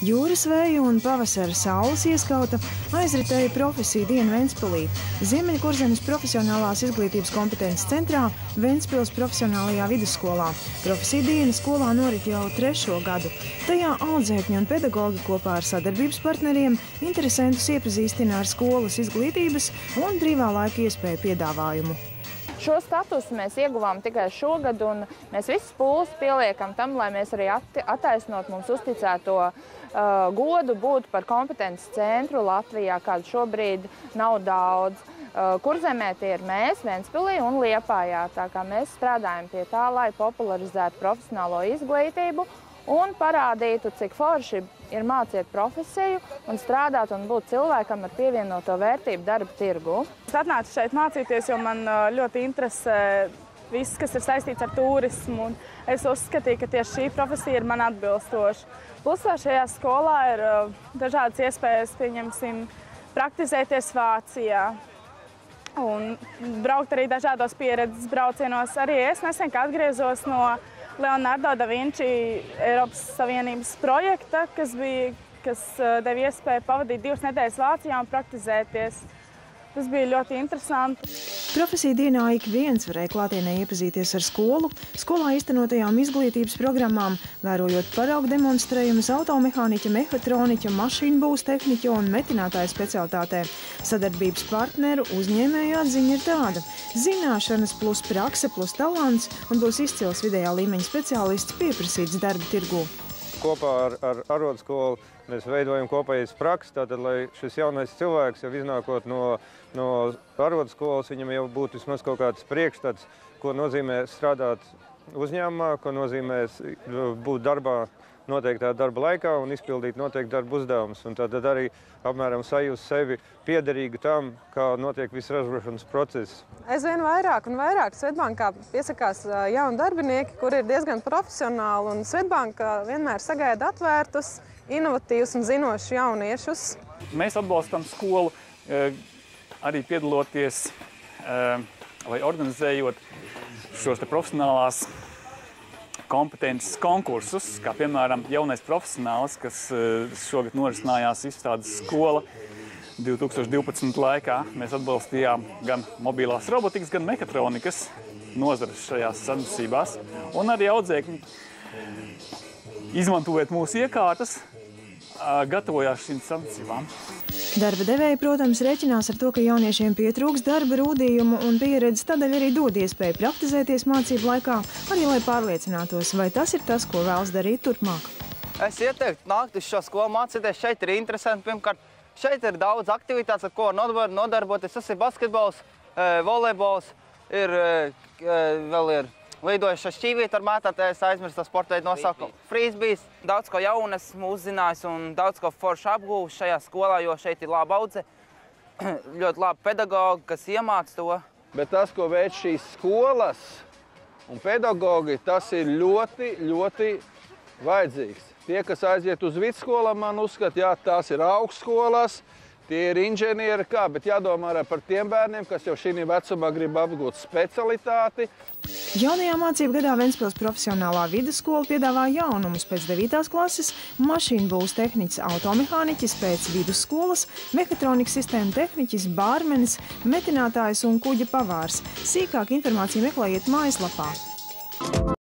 Jūras vēju un pavasara saules ieskauta aizritēja profesiju dienu Ventspilī. Ziemeļkurzemes profesionālās izglītības kompetences centrā Ventspils profesionālajā vidusskolā. Profesiju diena skolā norit jau 3. gadu. Tajā audzēkņi un pedagogi kopā ar sadarbības partneriem interesentus iepazīstina ar skolas izglītības un brīvā laika iespēju piedāvājumu. Šo statusu mēs ieguvām tikai šogad, un mēs visus pūles pieliekam tam, lai mēs arī attaisnot mums uzticēto godu būt par kompetences centru Latvijā, kādu šobrīd nav daudz. Kurzemē tie ir mēs, Ventspilī un Liepājā, tā kā mēs strādājam pie tā, lai popularizētu profesionālo izglītību un parādītu, cik forši ir mācīt profesiju un strādāt un būt cilvēkam ar pievienoto vērtību darba tirgu. Es atnācu šeit mācīties, jo man ļoti interesē viss, kas ir saistīts ar turismu. Es uzskatīju, ka tieši šī profesija ir man atbilstoša. Plus šajā skolā ir dažādas iespējas, pieņemsim, praktizēties Vācijā un braukt arī dažādos pieredzes braucienos. Arī es nesen atgriezos no Leonardo da Vinci Eiropas Savienības projekta, kas deva iespēju pavadīt 2 nedēļas Vācijā un praktizēties. Tas bija ļoti interesanti. Profesiju dienā ik viens varēja klātienē iepazīties ar skolu, skolā īstenotajām izglītības programmām, vērojot paraugu demonstrējumus automehāniķa, mehatroniķa, mašīnu būvs tehniķa un metinātāja specialitātē. Sadarbības partneru uzņēmēju atziņa ir tāda – zināšanas plus prakse plus talants un būs izcils vidējā līmeņa speciālists pieprasīts darba tirgū. Kopā ar arodskolu mēs veidojam kopējas prakses, tātad, lai šis jaunais cilvēks, jau iznākot no arodskolas, viņam jau būtu vismaz kaut kāds priekšstats, ko nozīmē strādāt uzņēmumā, ko nozīmē būt darbā noteiktā darba laikā un izpildīt noteikti darba uzdevumus. Un tad arī apmēram sajust sevi piederīgu tam, kā notiek viss ražošanas process. Aizvien vairāk un vairāk Svetbankā piesakās jauni darbinieki, kuri ir diezgan profesionāli, un Svetbanka vienmēr sagaida atvērtus, inovatīvus un zinošus jauniešus. Mēs atbalstam skolu arī piedaloties vai organizējot šos profesionālās kompetences konkursus, kā piemēram jaunais profesionāls, kas šogad norisinājās izstādes skola 2012. laikā. Mēs atbalstījām gan mobilās robotikas, gan mekatronikas nozares šajās sacensībās. Un arī audzēkņi, izmantojot mūsu iekārtas, gatavojās šīm sacensībām. Darba devēji, protams, rēķinās ar to, ka jauniešiem pietrūks darba rūdījumu un pieredzes, tādēļ arī dod iespēju praktizēties mācību laikā, arī lai pārliecinātos, vai tas ir tas, ko vēlas darīt turpmāk. Es ieteiktu nākt uz šo skolu mācīties. Šeit ir interesanti. Pirmkārt, šeit ir daudz aktivitātes, ar ko nodarboties. Tas ir basketbols, volejbols, vēl ir lidojuša šķīvīta ar mētātājs, aizmirstā sporta veidu nosaukumu. Frisbijs. Daudz ko jaunu esmu uzzinājis un daudz ko forši apgūvis šajā skolā, jo šeit ir laba audze, ļoti labi pedagogi, kas iemāc to. Bet tas, ko veic šīs skolas un pedagogi, tas ir ļoti, ļoti vajadzīgs. Tie, kas aiziet uz vidusskolām, man uzskata, jā, tās ir augstskolas, tie ir inženieri, bet jādomā arī par tiem bērniem, kas jau šī vecumā grib apgūt specialitāti. Jaunajā mācību gadā Ventspils profesionālā vidusskola piedāvā jaunumus pēc 9. klases, mašīnu būvs tehniķis, automehāniķis pēc vidusskolas, mehatronikas sistēmu tehniķis, bārmenis, metinātājs un kuģa pavārs. Sīkāk informāciju meklējiet mājaslapā.